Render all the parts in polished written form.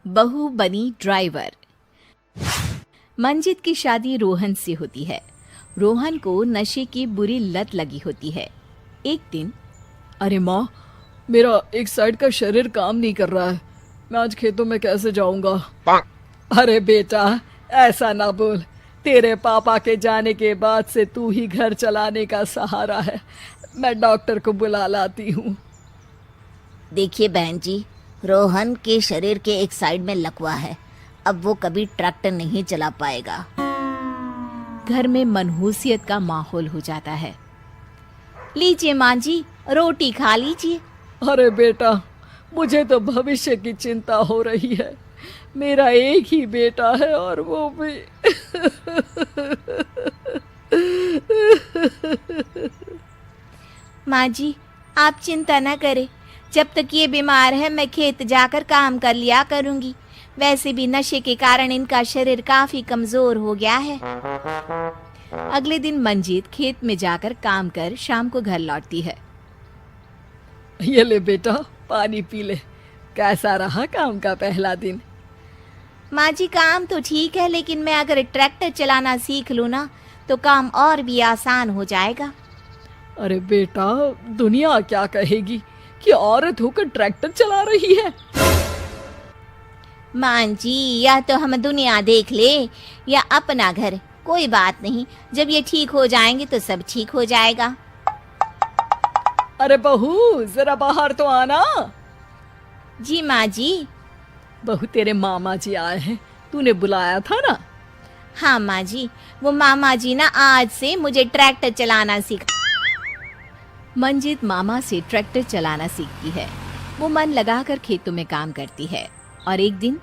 बहू बनी ड्राइवर। मंजित की शादी रोहन से होती है। रोहन को नशे की बुरी लत लगी होती है। एक दिन, अरे माँ, मेरा एक साइड का शरीर काम नहीं कर रहा है। मैं आज खेतों में कैसे जाऊंगा? अरे बेटा, ऐसा ना बोल। तेरे पापा के जाने के बाद से तू ही घर चलाने का सहारा है। मैं डॉक्टर को बुला लाती हूँ। देखिए बहन जी, रोहन के शरीर के एक साइड में लकवा है। अब वो कभी ट्रैक्टर नहीं चला पाएगा। घर में मनहूसियत का माहौल हो जाता है। लीजिए माँ जी, रोटी खा लीजिए। अरे बेटा, मुझे तो भविष्य की चिंता हो रही है। मेरा एक ही बेटा है और वो भी माँ जी, आप चिंता न करें। जब तक ये बीमार है मैं खेत जाकर काम कर लिया करूँगी। वैसे भी नशे के कारण इनका शरीर काफी कमजोर हो गया है। अगले दिन मंजीत खेत में जाकर काम कर शाम को घर लौटती है। ये ले बेटा, पानी पी ले। कैसा रहा काम का पहला दिन? माँ जी, काम तो ठीक है, लेकिन मैं अगर ट्रैक्टर चलाना सीख लूँ ना तो काम और भी आसान हो जाएगा। अरे बेटा, दुनिया क्या कहेगी कि औरत होकर ट्रैक्टर चला रही है। माँ जी, या तो हम दुनिया देख ले या अपना घर, कोई बात नहीं। जब ये ठीक हो जाएंगे तो सब ठीक हो जाएगा। अरे बहू, जरा बाहर तो आना। जी माँ जी। बहू, तेरे मामा जी आए हैं, तूने बुलाया था ना? हाँ माँ जी, वो मामा जी ना आज से मुझे ट्रैक्टर चलाना सिखा। मंजित मामा से ट्रैक्टर चलाना सीखती है। वो मन लगाकर खेतों में काम करती है। और एक दिन,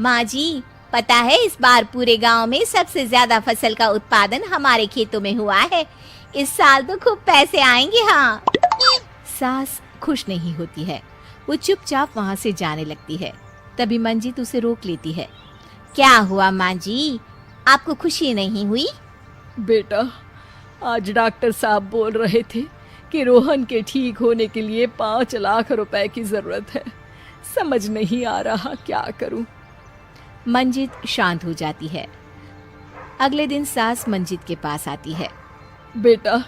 माँ जी, पता है इस बार पूरे गांव में सबसे ज्यादा फसल का उत्पादन हमारे खेतों में हुआ है। इस साल तो खूब पैसे आएंगे। हाँ। सास खुश नहीं होती है। वो चुपचाप वहाँ से जाने लगती है। तभी मंजित उसे रोक लेती है। क्या हुआ माँ जी, आपको खुशी नहीं हुई? बेटा, आज डॉक्टर साहब बोल रहे थे कि रोहन के ठीक होने के लिए 5 लाख रुपए की जरूरत है। समझ नहीं आ रहा क्या करूं। मंजित शांत हो जाती है। अगले दिन सास मंजित के पास आती है। बेटा,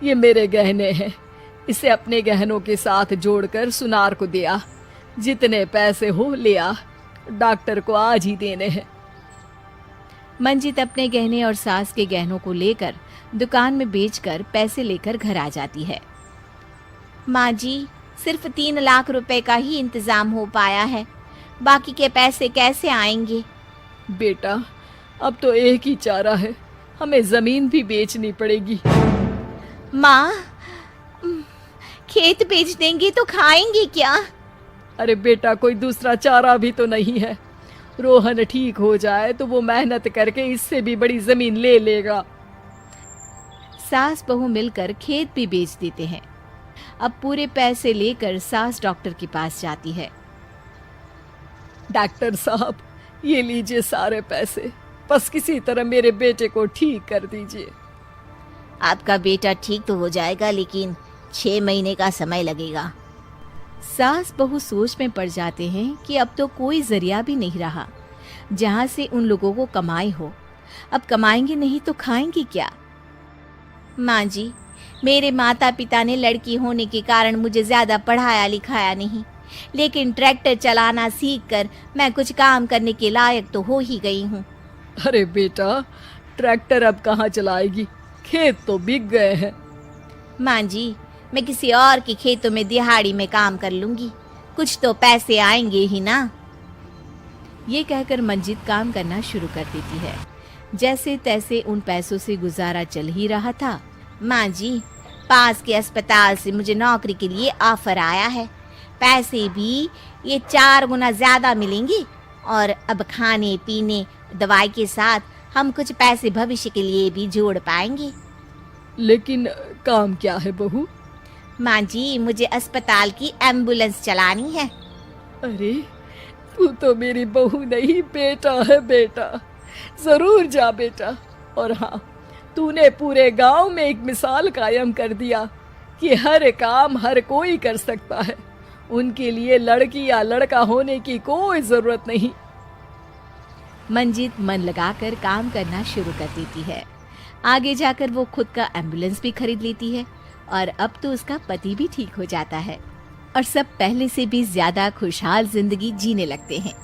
ये मेरे गहने हैं। इसे अपने गहनों के साथ जोड़कर सुनार को दे आ। जितने पैसे हो ले आ। डॉक्टर को आज ही देने हैं। मंजित अपने गहने और सास के गहनों को लेकर दुकान में बेचकर पैसे लेकर घर आ जाती है। माँ जी, सिर्फ 3 लाख रुपए का ही इंतजाम हो पाया है। बाकी के पैसे कैसे आएंगे? बेटा, अब तो एक ही चारा है, हमें जमीन भी बेचनी पड़ेगी। माँ, खेत बेच देंगे तो खाएंगे क्या? अरे बेटा, कोई दूसरा चारा भी तो नहीं है। रोहन ठीक हो जाए तो वो मेहनत करके इससे भी बड़ी जमीन ले लेगा। सास बहू मिलकर खेत भी बेच देते हैं। अब पूरे पैसे लेकर सास डॉक्टर के पास जाती है। डॉक्टर साहब, ये लीजिए सारे पैसे। बस किसी तरह मेरे बेटे को ठीक कर दीजिए। आपका बेटा ठीक तो हो जाएगा, लेकिन 6 महीने का समय लगेगा। सास बहू सोच में पड़ जाते हैं कि अब तो कोई जरिया भी नहीं रहा जहां से उन लोगों को कमाई हो। अब कमाएंगे नहीं तो खाएंगे क्या? माँ जी, मेरे माता पिता ने लड़की होने के कारण मुझे ज्यादा पढ़ाया लिखाया नहीं, लेकिन ट्रैक्टर चलाना सीखकर मैं कुछ काम करने के लायक तो हो ही गई हूँ। अरे बेटा, ट्रैक्टर अब कहाँ चलाएगी? खेत तो बिक गए हैं। माँ जी, मैं किसी और के खेतों में दिहाड़ी में काम कर लूंगी। कुछ तो पैसे आएंगे ही ना। ये कहकर मंजित काम करना शुरू कर देती है। जैसे तैसे उन पैसों से गुजारा चल ही रहा था। माँ जी, पास के अस्पताल से मुझे नौकरी के लिए ऑफर आया है। पैसे भी ये 4 गुना ज्यादा मिलेंगे और अब खाने पीने दवाई के साथ हम कुछ पैसे भविष्य के लिए भी जोड़ पाएंगे। लेकिन काम क्या है बहू? माँ जी, मुझे अस्पताल की एम्बुलेंस चलानी है। अरे, तू तो मेरी बहू नहीं, बेटा है। बेटा, जरूर जा बेटा। और हाँ, तूने पूरे गांव में एक मिसाल कायम कर दिया कि हर काम हर कोई कर सकता है। उनके लिए लड़की या लड़का होने की कोई जरूरत नहीं। मंजीत मन लगाकर काम करना शुरू कर देती है। आगे जाकर वो खुद का एम्बुलेंस भी खरीद लेती है और अब तो उसका पति भी ठीक हो जाता है और सब पहले से भी ज्यादा खुशहाल जिंदगी जीने लगते हैं।